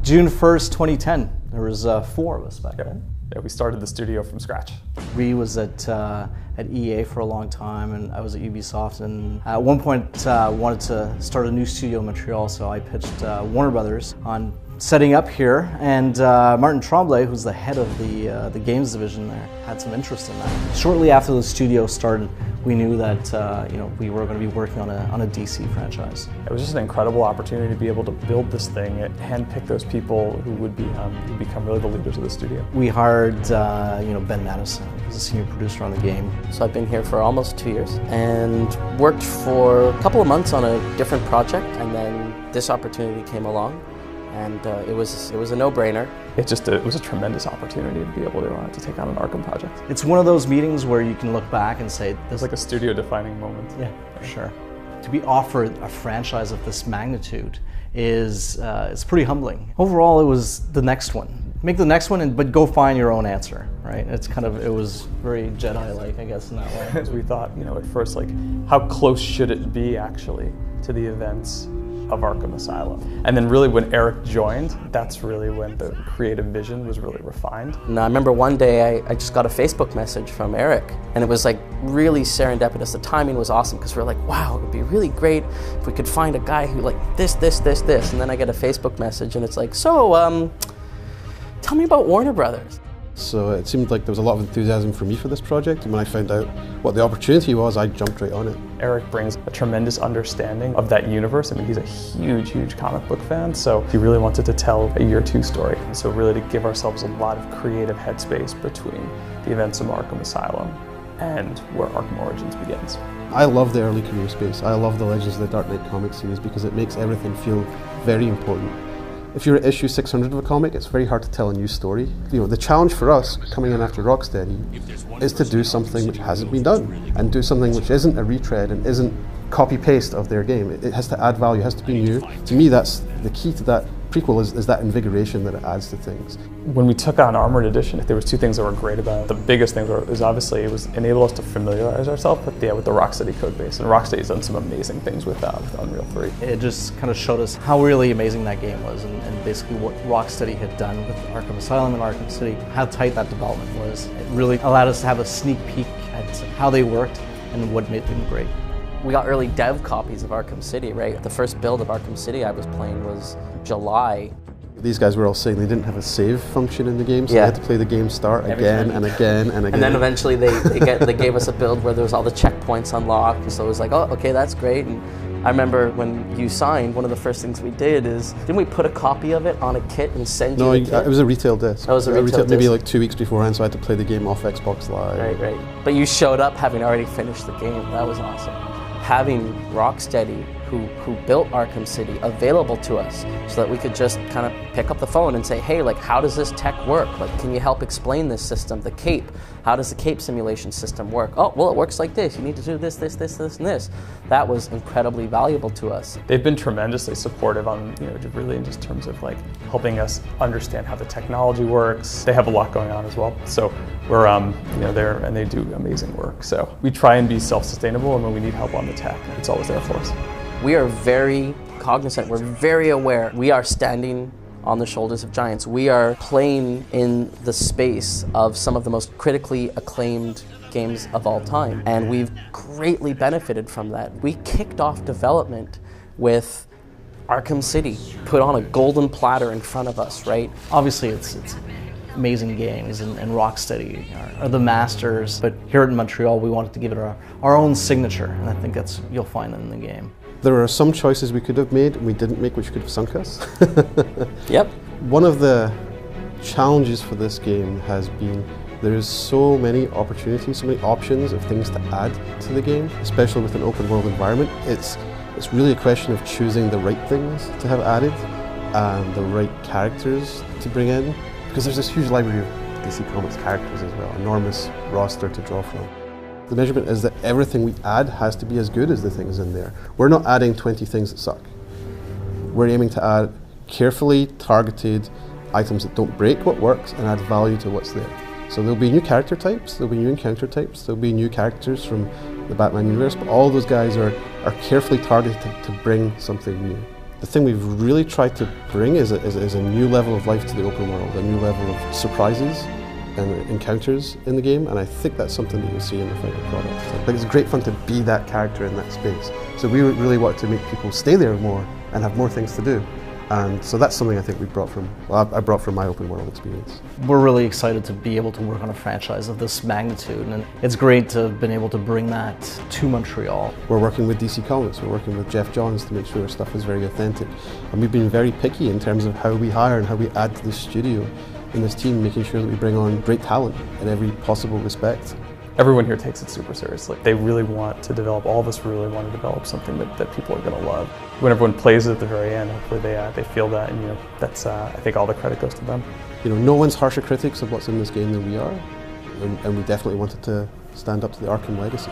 June 1st, 2010. There was 4 of us back then. Yeah, we started the studio from scratch. Ree was at EA for a long time, and I was at Ubisoft, and at one point wanted to start a new studio in Montreal, so I pitched Warner Brothers on setting up here, and Martin Tremblay, who's the head of the games division there, had some interest in that. Shortly after the studio started, we knew that we were going to be working on a DC franchise. It was just an incredible opportunity to be able to build this thing and handpick those people who would become really the leaders of the studio. We hired Ben Madison, who's a senior producer on the game. So I've been here for almost 2 years and worked for a couple of months on a different project, and then this opportunity came along. And it was a no-brainer. It was a tremendous opportunity to be able to take on an Arkham project. It's one of those meetings where you can look back and say, "It's like a studio-defining moment." Yeah, for sure. To be offered a franchise of this magnitude is it's pretty humbling. Overall, it was the next one. Make the next one, but go find your own answer, right? It was very Jedi-like, I guess, in that way. As we thought, at first, like, how close should it be actually to the events of Arkham Asylum? And then really when Eric joined, that's really when the creative vision was really refined. And I remember one day I just got a Facebook message from Eric, and it was like really serendipitous. The timing was awesome because we were like, wow, it would be really great if we could find a guy who like this. And then I get a Facebook message and it's like, so tell me about Warner Brothers. So it seemed like there was a lot of enthusiasm for me for this project, and when I found out what the opportunity was, I jumped right on it. Eric brings a tremendous understanding of that universe. I mean, he's a huge comic book fan, so he really wanted to tell a year 2 story. So really to give ourselves a lot of creative headspace between the events of Arkham Asylum and where Arkham Origins begins. I love the early career space. I love the Legends of the Dark Knight comic series because it makes everything feel very important. If you're at issue 600 of a comic, it's very hard to tell a new story. The challenge for us coming in after Rocksteady is to do something which hasn't been done, and do something which isn't a retread and isn't copy-paste of their game. It has to add value, it has to be new. To me, that's the key to that prequel is that invigoration that it adds to things. When we took on Armored Edition, there was 2 things that were great about it. The biggest thing was obviously it was enable us to familiarize ourselves with the Rocksteady code base, and Rocksteady's done some amazing things with Unreal 3. It just kind of showed us how really amazing that game was, and basically what Rocksteady had done with Arkham Asylum and Arkham City, how tight that development was. It really allowed us to have a sneak peek at how they worked and what made them great. We got early dev copies of Arkham City, right? The first build of Arkham City I was playing was July. These guys were all saying they didn't have a save function in the game, so they had to play the game start again and again and again. And then eventually they gave us a build where there was all the checkpoints unlocked, so it was like, oh, okay, that's great. And I remember when you signed, one of the first things we did is, didn't we put a copy of it on a kit and send you a kit? No, it was a retail disc. That was a retail disc. Maybe like 2 weeks beforehand, so I had to play the game off Xbox Live. Right. But you showed up having already finished the game. That was awesome. Having Rocksteady, who built Arkham City, available to us so that we could just kind of pick up the phone and say, hey, like, how does this tech work? Like, can you help explain this system, the cape? How does the cape simulation system work? Oh, well, it works like this. You need to do this, and this. That was incredibly valuable to us. They've been tremendously supportive on, really in just terms of like helping us understand how the technology works. They have a lot going on as well. So we're, there, and they do amazing work. So we try and be self-sustainable, and when we need help on the tech, it's always there for us. We are very cognizant, we're very aware. We are standing on the shoulders of giants. We are playing in the space of some of the most critically acclaimed games of all time, and we've greatly benefited from that. We kicked off development with Arkham City, put on a golden platter in front of us, right? Obviously, it's amazing games, and Rocksteady are the masters, but here in Montreal, we wanted to give it our own signature, and I think you'll find that in the game. There are some choices we could have made and we didn't make, which could have sunk us. Yep. One of the challenges for this game has been there is so many opportunities, so many options of things to add to the game, especially with an open world environment. It's really a question of choosing the right things to have added and the right characters to bring in, because there's this huge library of DC Comics characters as well, enormous roster to draw from. The measurement is that everything we add has to be as good as the things in there. We're not adding 20 things that suck. We're aiming to add carefully targeted items that don't break what works and add value to what's there. So there'll be new character types, there'll be new encounter types, there'll be new characters from the Batman universe, but all those guys are carefully targeted to bring something new. The thing we've really tried to bring is a new level of life to the open world, a new level of surprises and encounters in the game, and I think that's something that you'll see in the final product. Like, it's great fun to be that character in that space. So we really want to make people stay there more and have more things to do. And so that's something I think we brought from, well, I brought from my open world experience. We're really excited to be able to work on a franchise of this magnitude, and it's great to have been able to bring that to Montreal. We're working with DC Comics, we're working with Jeff Johns to make sure our stuff is very authentic. And we've been very picky in terms of how we hire and how we add to the studio in this team, making sure that we bring on great talent in every possible respect. Everyone here takes it super seriously. They really want to develop, all of us really want to develop something that people are going to love. When everyone plays it at the very end, hopefully they feel that, and that's, I think all the credit goes to them. No one's harsher critics of what's in this game than we are, and we definitely wanted to stand up to the Arkham legacy.